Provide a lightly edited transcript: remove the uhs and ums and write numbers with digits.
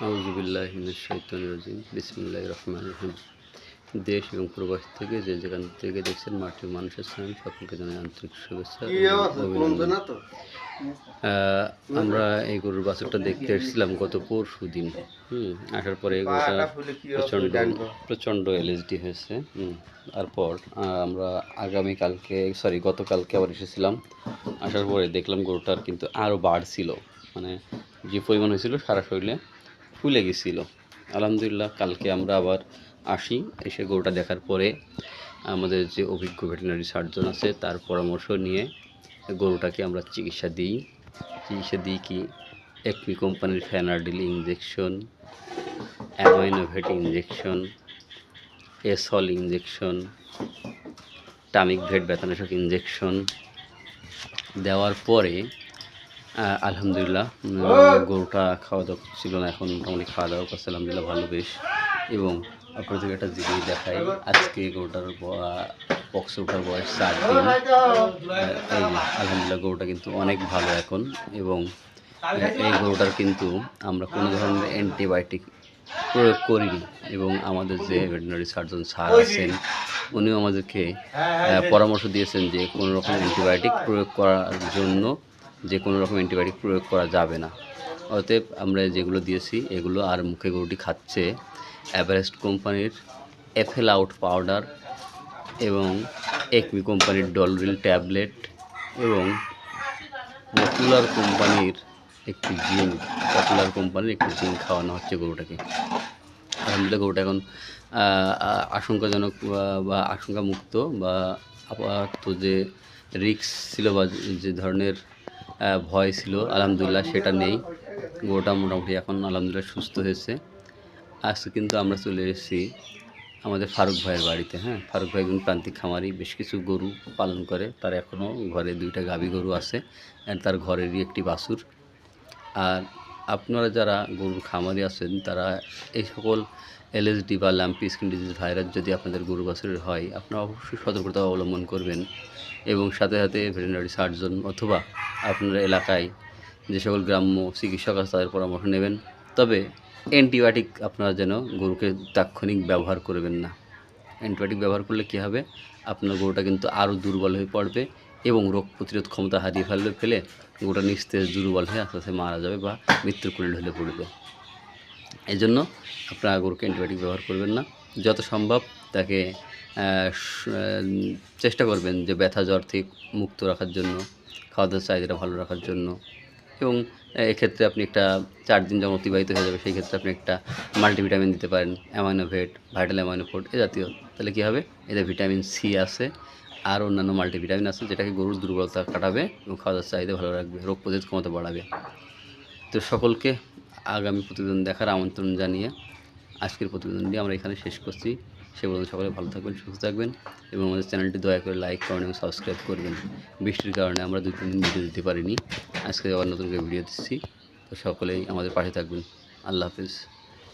আউযুবিল্লাহি মিনাশ শাইতানির রাজিম। বিসমিল্লাহির রহমানির রহিম। দেশ এবং প্রবাস থেকে যে যেখান থেকে দেখছেন মাটির মানুষের সালাম, সকলকে জানাই আন্তরিক শুভেচ্ছা এবং অভিনন্দন। আমরা এই গরুর বাছুরটা দেখতে এসেছিলাম গত পরশু দিন। আসার পরে গরুটা প্রচণ্ড এলএসডি হয়েছে। তারপর আমরা গতকালকে আবার এসেছিলাম। আসার পরে দেখলাম গরুটার কিন্তু আরও বাড়ছিল, মানে যে পরিমাণ হয়েছিল সারা শরীরে ফুলে গেছিল। আলহামদুলিল্লাহ কালকে আমরা আবার এসে গরুটা দেখার পরে আমাদের যে অভিজ্ঞ ভেটেরিনারি সার্জন আছে তার পরামর্শ নিয়ে গরুটাকে আমরা চিকিৎসা দিই কি একমি কোম্পানির ফ্যানারডিল ইঞ্জেকশন, অ্যামাইনোভেট ইঞ্জেকশন, এসল ইঞ্জেকশন, টামিক ভেট ব্যথানাশক ইঞ্জেকশন দেওয়ার পরে আলহামদুলিল্লাহ গরুটা খাওয়া দাওয়া ছিল না, এখন মোটামুটি খাওয়া দাওয়া করছে আলহামদুলিল্লাহ ভালো বেশ। এবং আপনাদের একটা জিনিস দেখাই, আজকে গরুটার বক্সে ওঠার বয়স 4 দিন। এই আলহামদুলিল্লাহ গরুটা কিন্তু অনেক ভালো এখন। এবং এই গরুটার কিন্তু আমরা কোনো ধরনের অ্যান্টিবায়োটিক প্রয়োগ করিনি। এবং আমাদের যে ভেটেরিনারি সার্জন স্যার আছেন উনিও আমাদেরকে পরামর্শ দিয়েছেন যে কোনো রকম অ্যান্টিবায়োটিক প্রয়োগ করা যাবে না। অতএব আমরা যেগুলো দিয়েছি এগুলো, আর মুখে গরুটি খাচ্ছে এভারেস্ট কোম্পানির এফএল আউট পাউডার এবং একমি কোম্পানির ডলরিল ট্যাবলেট এবং পপুলার কোম্পানির একটি জিঙ্ক খাওয়ানো হচ্ছে গরুটাকে। আলহামদুলিল্লাহ গরুটা এখন আশঙ্কাজনক বা আশঙ্কামুক্ত বা আপাতত যে রিস্ক ছিল বা যে ধরনের ভয় ছিল আলহামদুলিল্লাহ সেটা নেই। গরুটা মোটামুটি এখন আলহামদুলিল্লাহ সুস্থ হয়েছে। আজকে কিন্তু আমরা চলে এসেছি আমাদের ফারুক ভাইয়ের বাড়িতে। ফারুক ভাই একজন প্রান্তিক খামারি, বেশ কিছু গরু পালন করে। তার এখনও ঘরে 2টা গাভী গরু আছে, আর তার ঘরেরই একটি বাছুর। আর আপনারা যারা গরুর খামারি আছেন তারা এই সকল এলএসডি বা ল্যাম্পি স্কিন ডিজিজ ভাইরাস যদি আপনাদের গরু বাছুরের হয়, আপনারা অবশ্যই সতর্কতা অবলম্বন করবেন এবং সাথে সাথে ভেটেরিনারি সার্জন অথবা আপনার এলাকায় যে সকল গ্রাম্য চিকিৎসক আছে তাদের পরামর্শ নেবেন। তবে অ্যান্টিবায়োটিক আপনারা যেন গরুকে তাৎক্ষণিক ব্যবহার করবেন না। অ্যান্টিবায়োটিক ব্যবহার করলে কী হবে, আপনার গরুটা কিন্তু আরও দুর্বল হয়ে পড়বে এবং রোগ প্রতিরোধ ক্ষমতা হারিয়ে ফেলে গরুটা নিস্তেজ দুর্বল হয়ে আস্তে আস্তে মারা যাবে বা মৃত্যুর কোলে ঢলে পড়বে। এই জন্য আপনারা গরুকে অ্যান্টিবায়োটিক ব্যবহার করবেন না। যত সম্ভব তাকে চেষ্টা করবেন যে ব্যথা জ্বর থেকে মুক্ত রাখার জন্য, খাওয়া দাওয়ার চাহিদাটা ভালো রাখার জন্য। এবং এক্ষেত্রে আপনি একটা 4 দিন যখন অতিবাহিত হয়ে যাবে সেই ক্ষেত্রে আপনি একটা মাল্টিভিটামিন দিতে পারেন, অ্যামাইনোভেট, ভাইটাল অ্যামাইনোফোর্ট এ জাতীয়। তাহলে কী হবে, এতে ভিটামিন সি আছে আর অন্যান্য মাল্টিভিটামিন আছে যেটাকে গরুর দুর্বলতা কাটাবে এবং খাওয়া দাওয়ার চাহিদা ভালো রাখবে, রোগ প্রতিরোধ ক্ষমতা বাড়াবে। তো সকলকে আগামী প্রতিবেদন দেখার আমন্ত্রণ জানিয়ে আজকের প্রতিবেদনটি আমরা এখানে শেষ করছি। সে পর্যন্ত সকলে ভালো থাকবেন, সুস্থ থাকবেন এবং আমাদের চ্যানেলটি দয়া করে লাইক করেন এবং সাবস্ক্রাইব করবেন। বৃষ্টির কারণে আমরা 2-3 দিন ভিডিও দিতে পারিনি, আজকে আবার নতুন করে ভিডিও দিচ্ছি। তো সকলেই আমাদের পাশে থাকবেন। আল্লাহ হাফিজ।